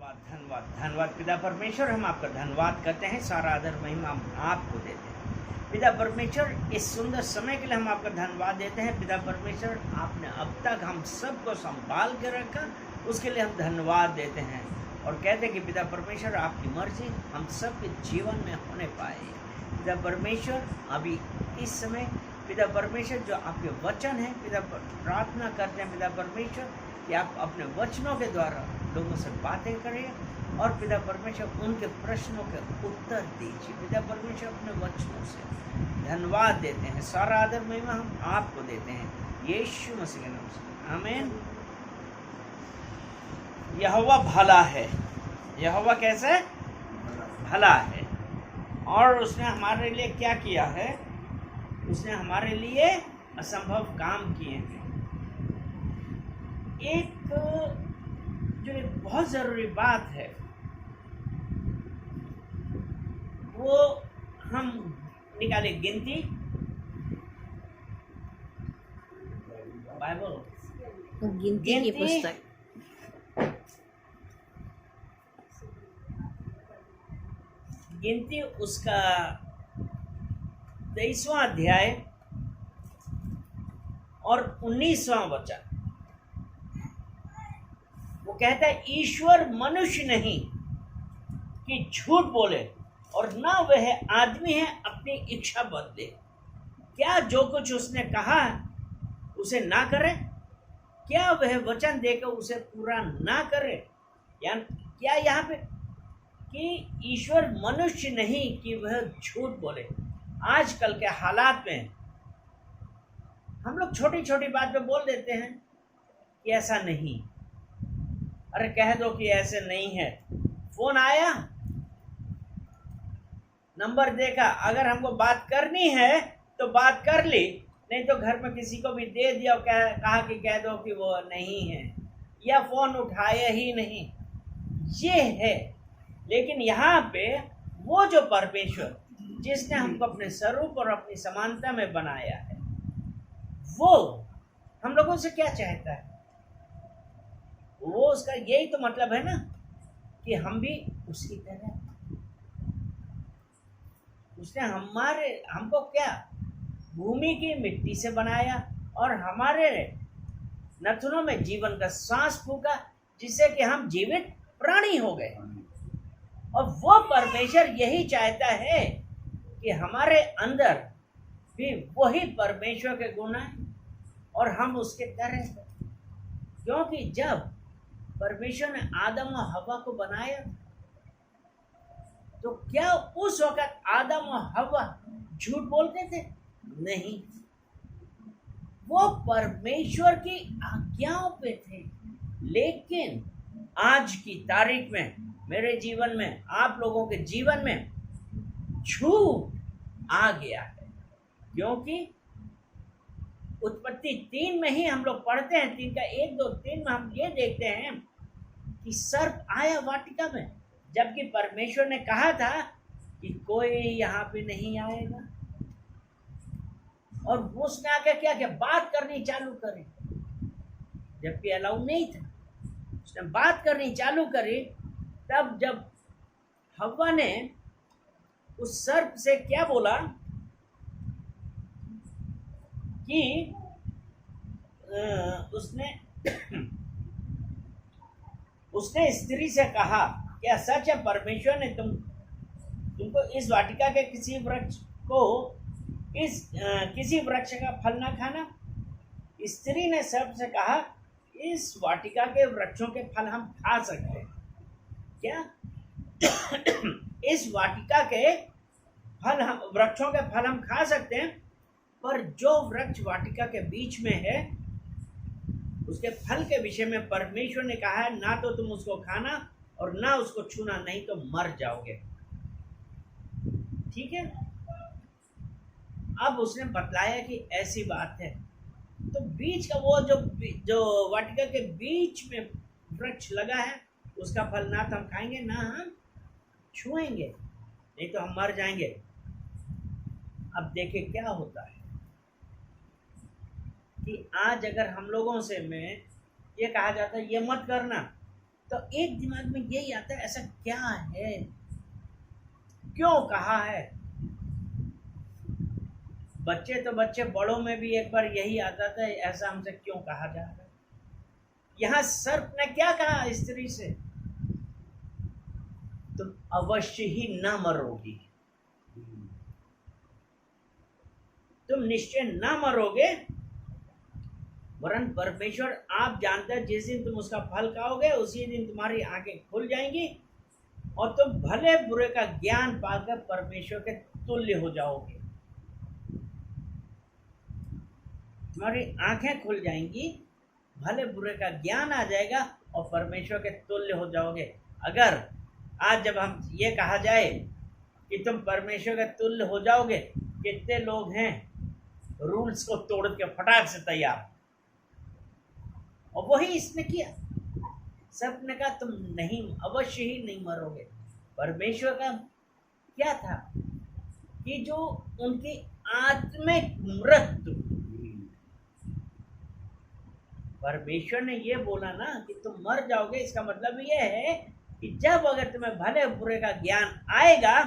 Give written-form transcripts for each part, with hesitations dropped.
धन्यवाद धन्यवाद धन्यवाद पिता परमेश्वर, हम आपका धन्यवाद करते हैं। सारा आदर महिमा हम आपको देते हैं पिता परमेश्वर। इस सुंदर समय के लिए हम आपका धन्यवाद देते हैं पिता परमेश्वर। आपने अब तक हम सबको संभाल के रखा, उसके लिए हम धन्यवाद देते हैं और कहते हैं कि पिता परमेश्वर आपकी मर्जी हम सबके जीवन में होने पाए। पिता परमेश्वर अभी इस समय पिता परमेश्वर जो आपके वचन हैं पिता प्रार्थना करते हैं पिता परमेश्वर कि आप अपने वचनों के द्वारा लोगों से बातें करें और पिता परमेश्वर उनके प्रश्नों के उत्तर दीजिए। पिता परमेश्वर अपने वचनों से धन्यवाद देते हैं। सारा आदर महिमा हम आपको देते हैं यीशु मसीह के नाम से, आमीन। यहोवा भला है। यहोवा कैसे भला है और उसने हमारे लिए क्या किया है? उसने हमारे लिए असंभव काम किए हैं। एक बहुत ज़रूरी बात है वो हम निकाले गिनती, बाइबल गिनती की पुस्तक गिनती उसका 23वां अध्याय और 19वां वचन। वो कहता है ईश्वर मनुष्य नहीं कि झूठ बोले और ना वह आदमी है अपनी इच्छा बदले। क्या जो कुछ उसने कहा उसे ना करे? क्या वह वचन देकर उसे पूरा ना करे? या क्या यहाँ पे कि ईश्वर मनुष्य नहीं कि वह झूठ बोले। आजकल के हालात में हम लोग छोटी छोटी बात पे बोल देते हैं कि ऐसा नहीं, अरे कह दो कि ऐसे नहीं है। फोन आया, नंबर देखा, अगर हमको बात करनी है तो बात कर ली, नहीं तो घर में किसी को भी दे दिया और कहा कि कह दो कि वो नहीं है या फोन उठाया ही नहीं। ये है। लेकिन यहाँ पे वो जो परमेश्वर जिसने हमको अपने स्वरूप और अपनी समानता में बनाया है, वो हम लोगों से क्या चाहता है? वो उसका यही तो मतलब है ना कि हम भी उसकी तरह। उसने हमको क्या भूमि की मिट्टी से बनाया और हमारे नथनों में जीवन का सांस फूका, जिससे कि हम जीवित प्राणी हो गए। और वो परमेश्वर यही चाहता है कि हमारे अंदर भी वही परमेश्वर के गुण हैं और हम उसके तरह हैं। क्योंकि जब परमेश्वर ने आदम और हवा को बनाया तो क्या उस वक्त आदम और हवा झूठ बोलते थे? नहीं, वो परमेश्वर की आज्ञाओं पे थे। लेकिन आज की तारीख में मेरे जीवन में, आप लोगों के जीवन में झूठ आ गया है। क्योंकि उत्पत्ति 3 में ही हम लोग पढ़ते हैं, 3 का 1, 2, 3 में हम ये देखते हैं कि सर्प आया वाटिका में, जबकि परमेश्वर ने कहा था कि कोई यहाँ पे नहीं आएगा। और उसने आके क्या किया? बात करनी चालू करी, जबकि अलाउ नहीं था। उसने बात करनी चालू करी। तब जब हव्वा ने उस सर्प से क्या बोला कि उसने स्त्री से कहा, क्या सच है परमेश्वर ने तुमको इस वाटिका के किसी वृक्ष का फल ना खाना? स्त्री ने सर्प से कहा, इस वाटिका के वृक्षों के फल हम खा सकते हैं क्या? इस वाटिका के वृक्षों के फल हम खा सकते हैं, पर जो वृक्ष वाटिका के बीच में है उसके फल के विषय में परमेश्वर ने कहा है ना तो तुम उसको खाना और ना उसको छूना, नहीं तो मर जाओगे। ठीक है। अब उसने बतलाया कि ऐसी बात है। तो बीच का वो जो वाटिका के बीच में वृक्ष लगा है उसका फल ना तो हम खाएंगे ना हम छुएंगे, नहीं तो हम मर जाएंगे। अब देखिए क्या होता है कि आज अगर हम लोगों से में ये कहा जाता है ये मत करना, तो एक दिमाग में यही आता है, ऐसा क्या है, क्यों कहा है। बच्चे तो बच्चे, बड़ों में भी एक बार यही आता था, ऐसा हमसे क्यों कहा जा रहा है। यहां सर्प ने क्या कहा स्त्री से, तुम अवश्य ही न मरोगी, तुम निश्चय न मरोगे, वरन परमेश्वर आप जानते हैं जिस दिन तुम उसका फल खाओगे उसी दिन तुम्हारी आंखें खुल जाएंगी और तुम भले बुरे का ज्ञान पाकर परमेश्वर के तुल्य हो जाओगे। तुम्हारी आंखें खुल जाएंगी, भले बुरे का ज्ञान आ जाएगा और परमेश्वर के तुल्य हो जाओगे। अगर आज जब हम ये कहा जाए कि तुम परमेश्वर के तुल्य हो जाओगे, कितने लोग हैं रूल्स को तोड़ के फटाक से तैयार, और वही इसने किया। सब ने कहा तुम नहीं, अवश्य ही नहीं मरोगे। परमेश्वर का क्या था कि जो उनकी आत्मिक मृत्यु, परमेश्वर ने ये बोला ना कि तुम मर जाओगे, इसका मतलब ये है कि जब अगर तुम्हें भले बुरे का ज्ञान आएगा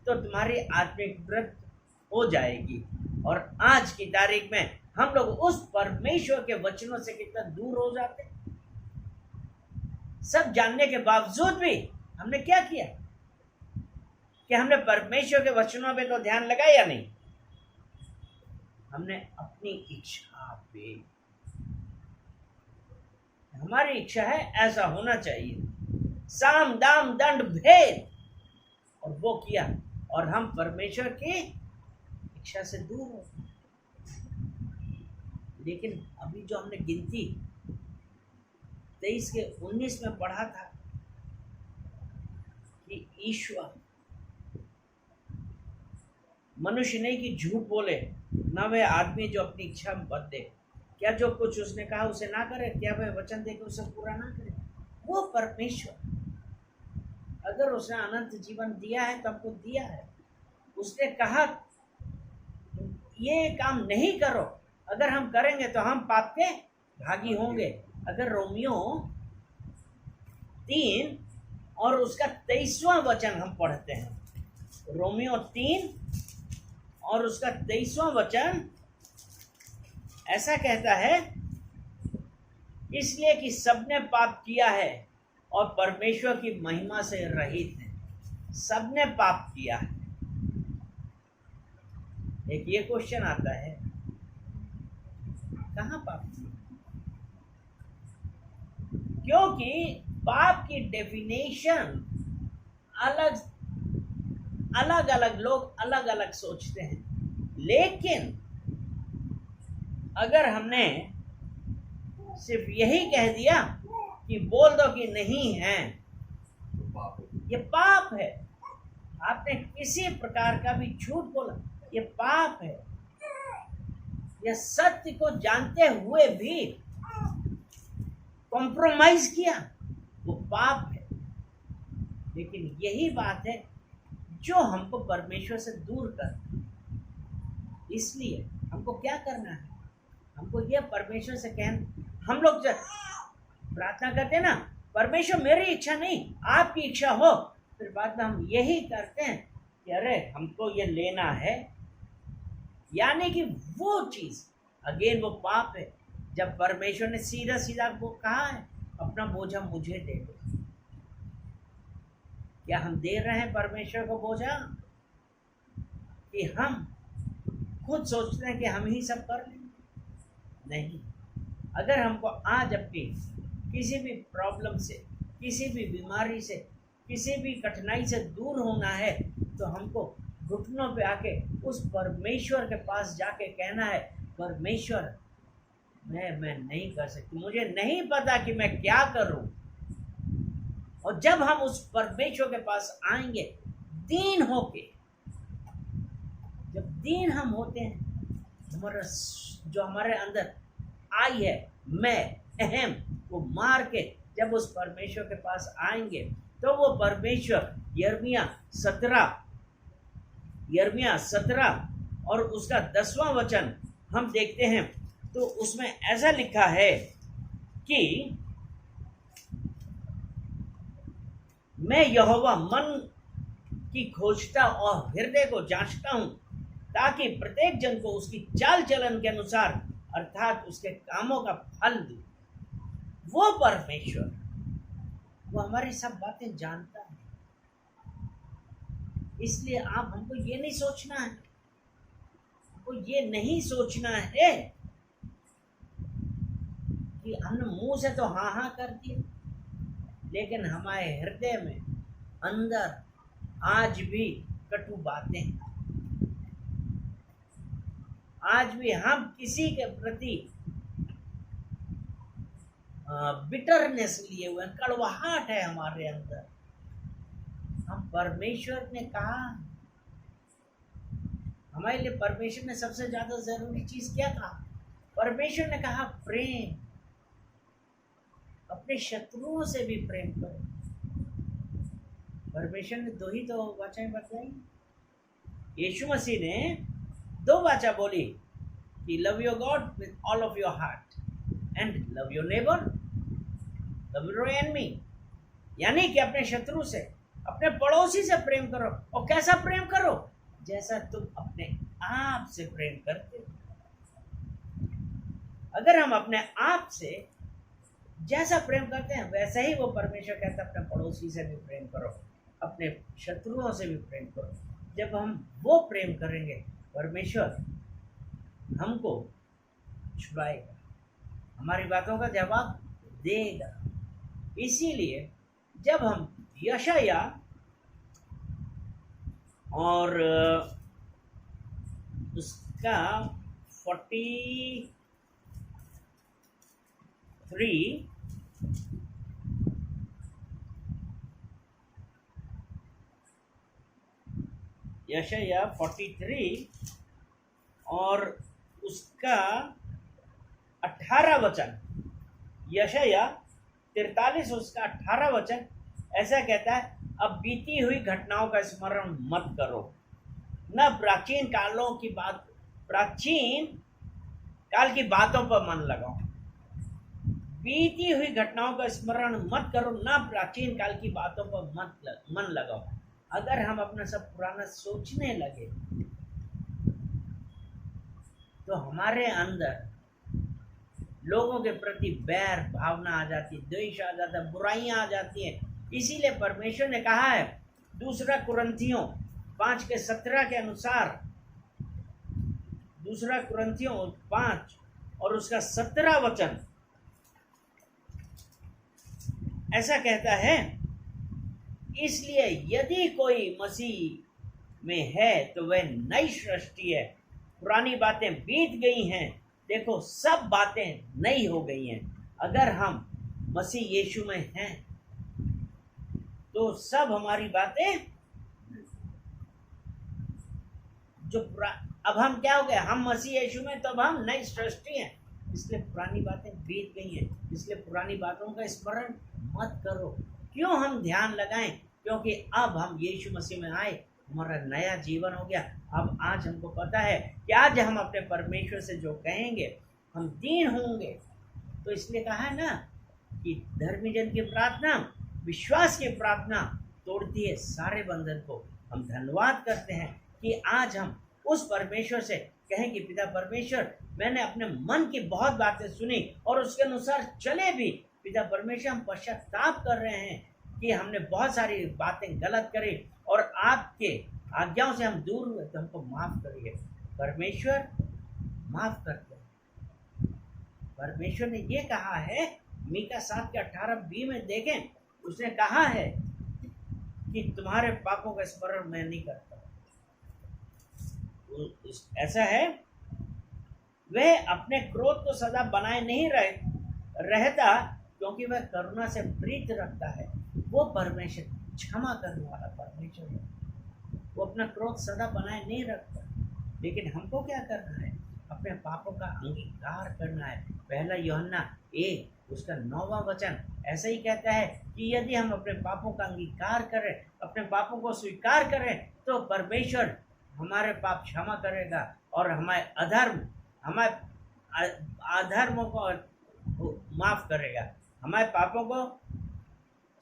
तो तुम्हारी आत्मिक मृत्यु हो जाएगी। और आज की तारीख में हम लोग उस परमेश्वर के वचनों से कितना दूर हो जाते हैं। सब जानने के बावजूद भी हमने क्या किया कि हमने परमेश्वर के वचनों पे तो ध्यान लगाया या नहीं, हमने अपनी इच्छा पे, हमारी इच्छा है ऐसा होना चाहिए, साम दाम दंड भेद, और वो किया और हम परमेश्वर की इच्छा से दूर हो। लेकिन अभी जो हमने गिनती 23 के 19 में पढ़ा था कि ईश्वर मनुष्य नहीं कि झूठ बोले, ना वह आदमी जो अपनी इच्छा में बदले, क्या जो कुछ उसने कहा उसे ना करे, क्या वह वचन देकर उसे पूरा ना करे। वो परमेश्वर अगर उसने अनंत जीवन दिया है तो हमको दिया है, उसने कहा ये काम नहीं करो, अगर हम करेंगे तो हम पाप के भागी होंगे। अगर रोमियो 3 और उसका 23वां वचन हम पढ़ते हैं, रोमियो 3 और उसका 23वां वचन ऐसा कहता है, इसलिए कि सबने पाप किया है और परमेश्वर की महिमा से रहित है। सबने पाप किया है। एक ये क्वेश्चन आता है, कहाँ पाप किया? क्योंकि पाप की डेफिनेशन अलग अलग लोग अलग अलग सोचते हैं। लेकिन अगर हमने सिर्फ यही कह दिया कि बोल दो कि नहीं है, ये पाप है। आपने किसी प्रकार का भी झूठ बोला, ये पाप है। यह सत्य को जानते हुए भी कॉम्प्रोमाइज किया, वो पाप है। लेकिन यही बात है जो हमको परमेश्वर से दूर कर। इसलिए हमको क्या करना है, हमको यह परमेश्वर से कहना, हम लोग प्रार्थना करते हैं ना, परमेश्वर मेरी इच्छा नहीं आपकी इच्छा हो, फिर बाद में हम यही करते हैं कि अरे हमको ये लेना है, यानी कि वो चीज अगेन वो पाप है। जब परमेश्वर ने सीधा सीधा वो कहा है अपना बोझा मुझे दे दो, क्या हम दे रहे हैं परमेश्वर को बोझा, कि हम खुद सोचते हैं कि हम ही सब कर लें? नहीं। अगर हमको आज अपनी किसी भी प्रॉब्लम से, किसी भी बीमारी से, किसी भी कठिनाई से दूर होना है तो हमको घुटनों पे आके उस परमेश्वर के पास जाके कहना है, परमेश्वर मैं नहीं कर सकती, मुझे नहीं पता कि मैं क्या करूं। और जब हम उस परमेश्वर के पास आएंगे दीन होके, जब दीन हम होते हैं, हमारा जो हमारे अंदर आई है मैं अहम को मार के जब उस परमेश्वर के पास आएंगे तो वो परमेश्वर यिर्मयाह 17 और उसका 10वां वचन हम देखते हैं तो उसमें ऐसा लिखा है कि मैं यहोवा मन की खोजता और हृदय को जांचता हूं, ताकि प्रत्येक जन को उसकी चाल चलन के अनुसार अर्थात उसके कामों का फल दूं। वो परमेश्वर, वो हमारी सब बातें जानता है। इसलिए आप हमको ये नहीं सोचना है, हमको ये नहीं सोचना है कि हमने मुंह से तो हाँ हाँ कर दिया, लेकिन हमारे हृदय में अंदर आज भी कटु बातें हैं। आज भी हम किसी के प्रति बिटरनेस लिए हुए, कड़वाहट है हमारे अंदर। हम परमेश्वर ने कहा, हमारे लिए परमेश्वर ने सबसे ज्यादा जरूरी चीज क्या कहा? परमेश्वर ने कहा प्रेम, अपने शत्रुओं से भी प्रेम करो। परमेश्वर ने दो ही तो वाचाएं बताई। यीशु मसीह ने दो वाचा बोली कि love your God with all of your heart and love your neighbour, love your enemy. यानी कि अपने शत्रु से, अपने पड़ोसी से प्रेम करो। और कैसा प्रेम करो? जैसा तुम अपने आप से प्रेम करते हो। अगर हम अपने आप से जैसा प्रेम करते हैं, वैसा ही वो परमेश्वर कहता है अपने पड़ोसी से भी प्रेम करो, अपने शत्रुओं से भी प्रेम करो। जब हम वो प्रेम करेंगे, परमेश्वर हमको छुड़ाएगा, हमारी बातों का जवाब देगा। इसीलिए जब हम यशाया और उसका 43 यशाया 43 और उसका 18 वचन, यशाया 43 उसका 18 वचन ऐसा कहता है, अब बीती हुई घटनाओं का स्मरण मत करो, न प्राचीन काल की बातों पर मन लगाओ। बीती हुई घटनाओं का स्मरण मत करो, न प्राचीन काल की बातों पर मन लगाओ। अगर हम अपना सब पुराना सोचने लगे तो हमारे अंदर लोगों के प्रति बैर भावना आ जाती है, द्वेष आ जाता है, बुराइयां आ जाती हैं। इसीलिए परमेश्वर ने कहा है 2 कुरिन्थियों 5:17 के अनुसार, 2 कुरिन्थियों 5 और उसका 17 वचन ऐसा कहता है, इसलिए यदि कोई मसीह में है तो वह नई सृष्टि है, पुरानी बातें बीत गई हैं, देखो सब बातें नई हो गई हैं। अगर हम मसीह यीशु में हैं तो सब हमारी बातें जो अब हम क्या हो गए, हम मसीह यीशु में, तो अब हम नई सृष्टि हैं। इसलिए पुरानी बातें बीत गई हैं, इसलिए पुरानी बातों का स्मरण मत करो। क्यों हम ध्यान लगाएं? क्योंकि अब हम यीशु मसीह में आए, हमारा नया जीवन हो गया। अब आज हमको पता है कि आज हम अपने परमेश्वर से जो कहेंगे हम दीन होंगे। तो इसलिए कहा है ना कि धर्मी जन की प्रार्थना, विश्वास की प्रार्थना तोड़ती है सारे बंधन को। हम धन्यवाद करते हैं कि आज हम उस परमेश्वर से कहें कि पिता परमेश्वर, मैंने अपने मन की बहुत बातें सुनी और उसके अनुसार चले भी। पिता परमेश्वर, हम पश्चाताप कर रहे हैं कि हमने बहुत सारी बातें गलत करी और आपके आज्ञाओं से हम दूर हुए, तो हमको माफ करिए। परमेश्वर माफ करते हैं। परमेश्वर ने ये कहा है, मीका 7:18b में देखें, उसने कहा है कि तुम्हारे पापों का स्मरण मैं नहीं करता। ऐसा है, वह अपने क्रोध को सदा बनाए नहीं रहता, क्योंकि वह करुणा से प्रीत रखता है। वो परमेश्वर क्षमा करने वाला परमेश्वर है, वो अपना क्रोध सदा बनाए नहीं रखता। लेकिन हमको क्या करना है? अपने पापों का अंगीकार करना है। 1 यूहन्ना 1 उसका 9वां वचन ऐसा ही कहता है कि यदि हम अपने पापों का अंगीकार करें, अपने पापों को स्वीकार करें, तो परमेश्वर हमारे पाप क्षमा करेगा और हमारे अधर्मों को माफ करेगा, हमारे पापों को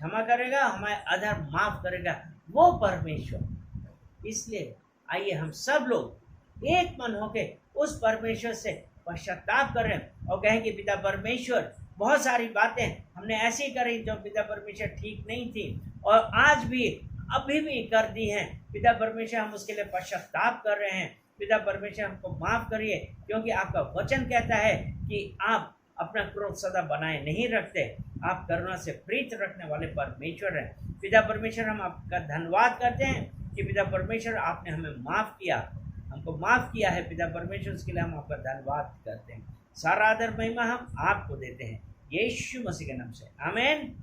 क्षमा करेगा, हमारे अधर्म माफ करेगा, वो परमेश्वर। इसलिए आइए हम सब लोग एक मन होके उस परमेश्वर से पश्चाताप करें और कहें कि पिता परमेश्वर, बहुत सारी बातें हमने ऐसी करी जो पिता परमेश्वर ठीक नहीं थी और आज भी अभी भी कर दी हैं। पिता परमेश्वर, हम उसके लिए पश्चाताप कर रहे हैं। पिता परमेश्वर, हमको माफ करिए, क्योंकि आपका वचन कहता है कि आप अपना क्रोध सदा बनाए नहीं रखते, आप करुणा से प्रीत रखने वाले परमेश्वर हैं। पिता परमेश्वर, हम आपका धन्यवाद करते हैं कि पिता परमेश्वर आपने हमें माफ किया, हमको माफ किया है। पिता परमेश्वर, उसके लिए हम आपका धन्यवाद करते हैं। सारा आदर महिमा हम आपको देते हैं, यीशु मसीह के नाम से, आमीन।